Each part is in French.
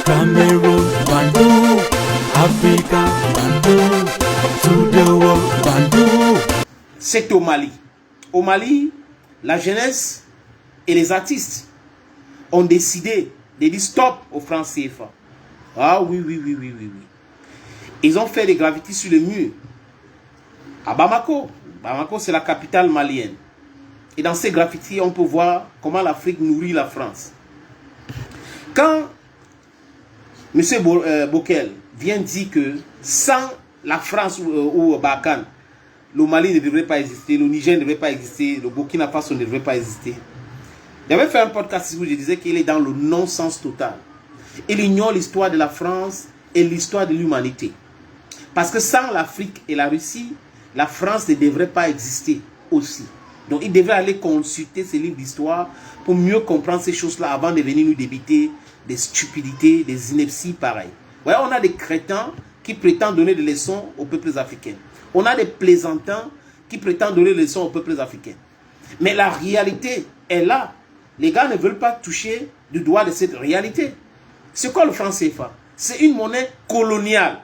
Cameroon, Bandung, Africa, Bandung, to the world, Bandung. C'est au Mali. Au Mali, la jeunesse et les artistes ont décidé de dire stop au franc CFA. Ah oui. Ils ont fait des graffitis sur le mur. À Bamako. Bamako, c'est la capitale malienne. Et dans ces graffitis, on peut voir comment l'Afrique nourrit la France. Quand M. Bokel vient dire que sans la France ou Bakan, le Mali ne devrait pas exister, le Niger ne devrait pas exister, le Burkina Faso ne devrait pas exister. J'avais fait un podcast où je disais qu'il est dans le non-sens total. Il ignore l'histoire de la France et l'histoire de l'humanité. Parce que sans l'Afrique et la Russie, la France ne devrait pas exister aussi. Donc il devrait aller consulter ces livres d'histoire pour mieux comprendre ces choses-là avant de venir nous débiter des stupidités, des inepties pareilles. Ouais, on a des crétins qui prétendent donner des leçons aux peuples africains. On a des plaisantins qui prétendent donner des leçons aux peuples africains. Mais la réalité est là. Les gars ne veulent pas toucher du doigt de cette réalité. C'est quoi le franc CFA? C'est une monnaie coloniale.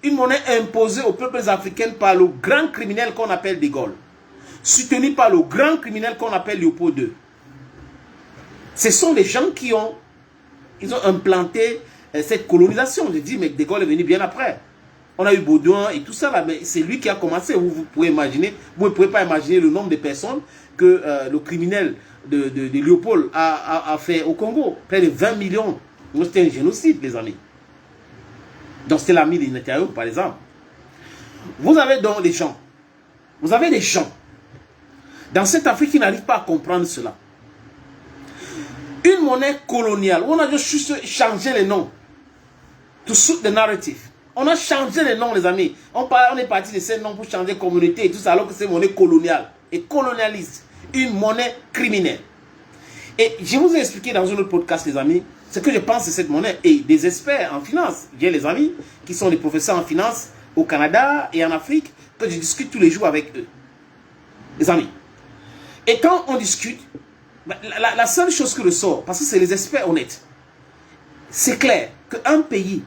Une monnaie imposée aux peuples africains par le grand criminel qu'on appelle De Gaulle. Soutenu par le grand criminel qu'on appelle Léopold II. Ce sont des gens qui ont implanté cette colonisation. Je dis, mais De Gaulle est venu bien après. On a eu Baudouin et tout ça là, mais c'est lui qui a commencé. Vous pouvez imaginer, vous ne pouvez pas imaginer le nombre de personnes que le criminel de Léopold a fait au Congo. Près de 20 millions. C'était un génocide, les amis. Donc c'était l'ami de Netanyahu, par exemple. Vous avez donc des gens. Vous avez des gens dans cette Afrique qui n'arrivent pas à comprendre cela. Une monnaie coloniale, où on a juste changé les noms. To suit the narrative. On a changé les noms, les amis. On est parti de ces noms pour changer communauté et tout ça, alors que c'est une monnaie coloniale et colonialiste. Une monnaie criminelle. Et je vous ai expliqué dans un autre podcast, les amis, ce que je pense de cette monnaie. Et des experts en finance, j'ai les amis qui sont des professeurs en finance au Canada et en Afrique, que je discute tous les jours avec eux. Les amis. Et quand on discute, la seule chose que ressort, parce que c'est les experts honnêtes, c'est clair qu'un pays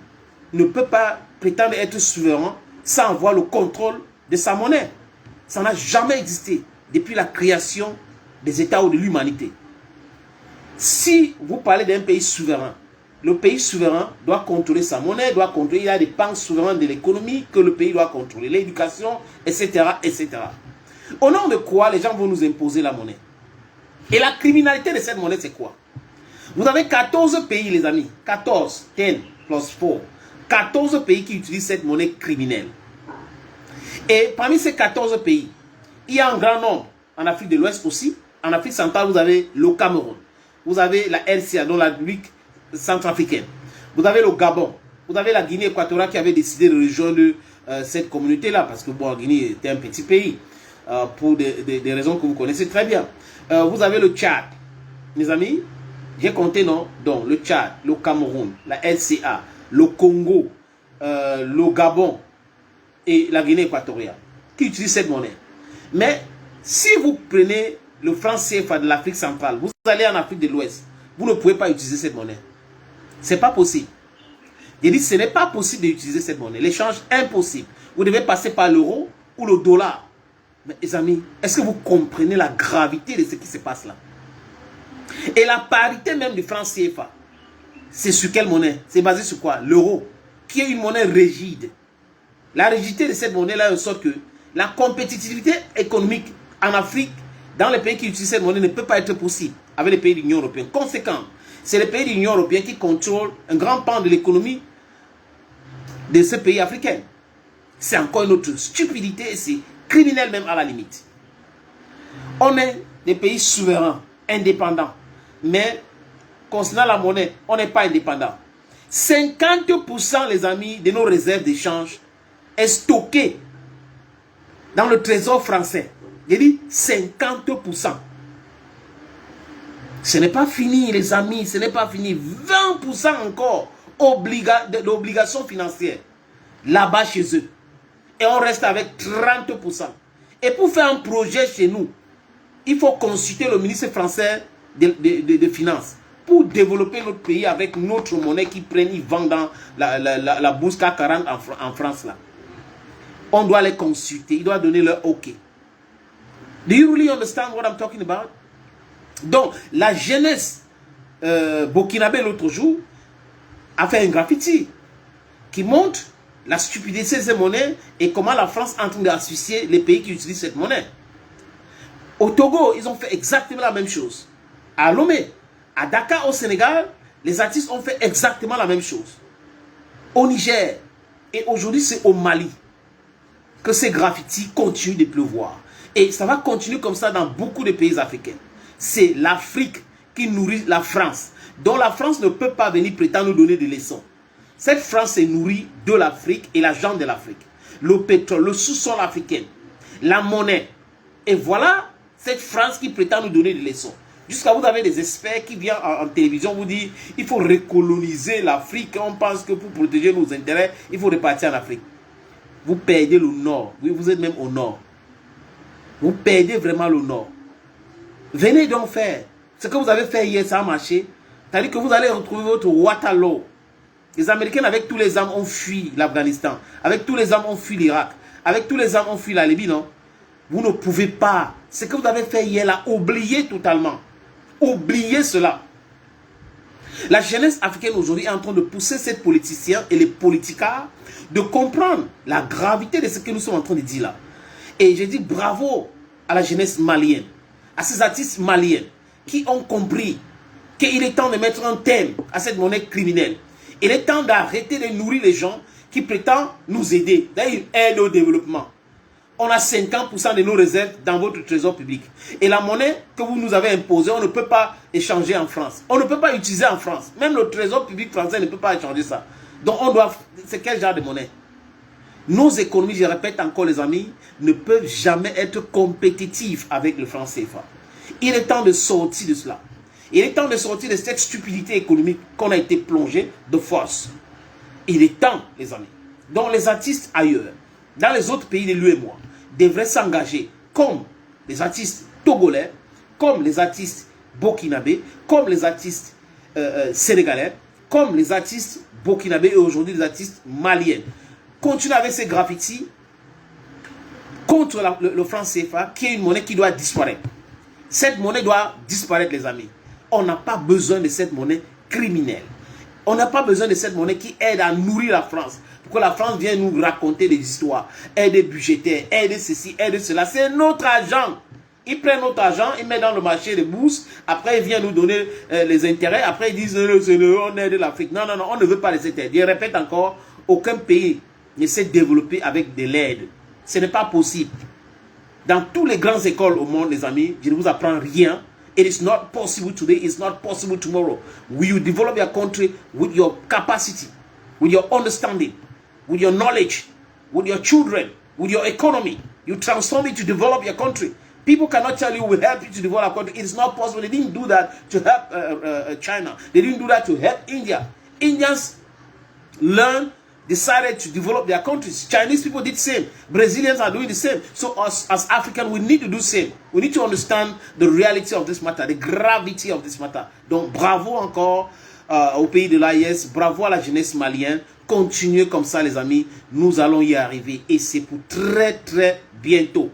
ne peut pas prétendre être souverain sans avoir le contrôle de sa monnaie. Ça n'a jamais existé depuis la création des États ou de l'humanité. Si vous parlez d'un pays souverain, le pays souverain doit contrôler sa monnaie, doit contrôler, il y a des pans souverains de l'économie que le pays doit contrôler, l'éducation, etc., etc. Au nom de quoi les gens vont nous imposer la monnaie? Et la criminalité de cette monnaie, c'est quoi? Vous avez 14 pays, les amis. 14, 10 plus 4. 14 pays qui utilisent cette monnaie criminelle. Et parmi ces 14 pays, il y a un grand nombre en Afrique de l'Ouest aussi. En Afrique centrale, vous avez le Cameroun. Vous avez la RCA, donc la République centrafricaine. Vous avez le Gabon. Vous avez la Guinée équatoriale qui avait décidé de rejoindre cette communauté-là. Parce que bon, la Guinée était un petit pays. Pour des raisons que vous connaissez très bien. Vous avez le Tchad. Mes amis, j'ai compté, non? Donc, le Tchad, le Cameroun, la RCA, le Congo, le Gabon et la Guinée équatoriale qui utilisent cette monnaie. Mais si vous prenez le franc CFA de l'Afrique centrale, vous allez en Afrique de l'Ouest, vous ne pouvez pas utiliser cette monnaie. Ce n'est pas possible. J'ai dit, ce n'est pas possible d'utiliser cette monnaie. L'échange est impossible. Vous devez passer par l'euro ou le dollar. Mais les amis, est-ce que vous comprenez la gravité de ce qui se passe là? Et la parité même du franc CFA, c'est sur quelle monnaie? C'est basé sur quoi? L'euro, qui est une monnaie rigide. La rigidité de cette monnaie-là est en sorte que la compétitivité économique en Afrique, dans les pays qui utilisent cette monnaie, ne peut pas être possible avec les pays de l'Union européenne. Conséquent, c'est les pays de l'Union européenne qui contrôlent un grand pan de l'économie de ce pays africain. C'est encore une autre stupidité et c'est criminel même à la limite. On est des pays souverains, indépendants. Mais concernant la monnaie, on n'est pas indépendant. 50% les amis de nos réserves d'échange est stocké dans le trésor français. J'ai dit 50%. Ce n'est pas fini les amis, ce n'est pas fini. 20% encore d'obligations financières là-bas chez eux. Et on reste avec 30%. Et pour faire un projet chez nous, il faut consulter le ministre français de Finances pour développer notre pays avec notre monnaie qu'ils prennent, ils vendent dans la bourse CAC 40 en France là. On doit les consulter, ils doivent donner leur OK. Do you really understand what I'm talking about? Donc, la jeunesse burkinabé l'autre jour a fait un graffiti qui montre la stupidité de ces monnaies et comment la France est en train d'associer les pays qui utilisent cette monnaie. Au Togo, ils ont fait exactement la même chose. À Lomé, à Dakar, au Sénégal, les artistes ont fait exactement la même chose. Au Niger, et aujourd'hui c'est au Mali que ces graffitis continuent de pleuvoir. Et ça va continuer comme ça dans beaucoup de pays africains. C'est l'Afrique qui nourrit la France, dont la France ne peut pas venir prétendre nous donner des leçons. Cette France est nourrie de l'Afrique et l'argent de l'Afrique. Le pétrole, le sous-sol africain, la monnaie. Et voilà cette France qui prétend nous donner des leçons. Jusqu'à vous avez des experts qui viennent en télévision vous dire il faut recoloniser l'Afrique. On pense que pour protéger nos intérêts, il faut repartir en Afrique. Vous perdez le nord. Oui, vous êtes même au nord. Vous perdez vraiment le nord. Venez donc faire. Ce que vous avez fait hier, ça a marché. C'est-à-dire que vous allez retrouver votre Waterloo. Les Américains, avec tous les armes, ont fui l'Afghanistan. Avec tous les armes, ont fui l'Irak. Avec tous les armes, ont fui la Libye, non? Vous ne pouvez pas. Ce que vous avez fait hier, là, oubliez totalement. Oubliez cela. La jeunesse africaine aujourd'hui est en train de pousser ces politiciens et les politicards de comprendre la gravité de ce que nous sommes en train de dire là. Et je dis bravo à la jeunesse malienne, à ces artistes maliens qui ont compris qu'il est temps de mettre un thème à cette monnaie criminelle. Il est temps d'arrêter de nourrir les gens qui prétendent nous aider, d'ailleurs aide au développement. On a 50% de nos réserves dans votre trésor public. Et la monnaie que vous nous avez imposée, on ne peut pas échanger en France. On ne peut pas utiliser en France. Même le trésor public français ne peut pas échanger ça. Donc on doit... C'est quel genre de monnaie? Nos économies, je répète encore les amis, ne peuvent jamais être compétitives avec le franc CFA. Il est temps de sortir de cela. Il est temps de sortir de cette stupidité économique qu'on a été plongé de force. Il est temps, les amis. Donc les artistes ailleurs, dans les autres pays de l'UEMOA, devraient s'engager comme les artistes togolais, comme les artistes burkinabés, comme les artistes sénégalais, comme les artistes burkinabés et aujourd'hui les artistes maliens. Continuer avec ces graffitis contre le franc CFA qui est une monnaie qui doit disparaître. Cette monnaie doit disparaître, les amis. On n'a pas besoin de cette monnaie criminelle. On n'a pas besoin de cette monnaie qui aide à nourrir la France. Pour que la France vienne nous raconter des histoires. Aide budgétaire, aide ceci, aide cela. C'est notre argent. Ils prennent notre argent, ils mettent dans le marché de bourse. Après, ils viennent nous donner les intérêts. Après, ils disent on aide l'Afrique. Non, non, non, on ne veut pas les aider. Je répète encore, aucun pays ne s'est développé avec de l'aide. Ce n'est pas possible. Dans toutes les grandes écoles au monde, les amis, je ne vous apprends rien. It is not possible today, it's not possible tomorrow. Will you develop your country with your capacity, with your understanding, with your knowledge, with your children, with your economy? You transform it to develop your country. People cannot tell you we'll help you to develop a country. It is not possible. They didn't do that to help China. They didn't do that to help India. Indians decided to develop their countries. Chinese people did the same. Brazilians are doing the same. So us as Africans, we need to do the same. We need to understand the reality of this matter, the gravity of this matter. Donc bravo encore au pays de l'AIS, bravo à la jeunesse malienne. Continuez comme ça les amis, nous allons y arriver et c'est pour très très bientôt.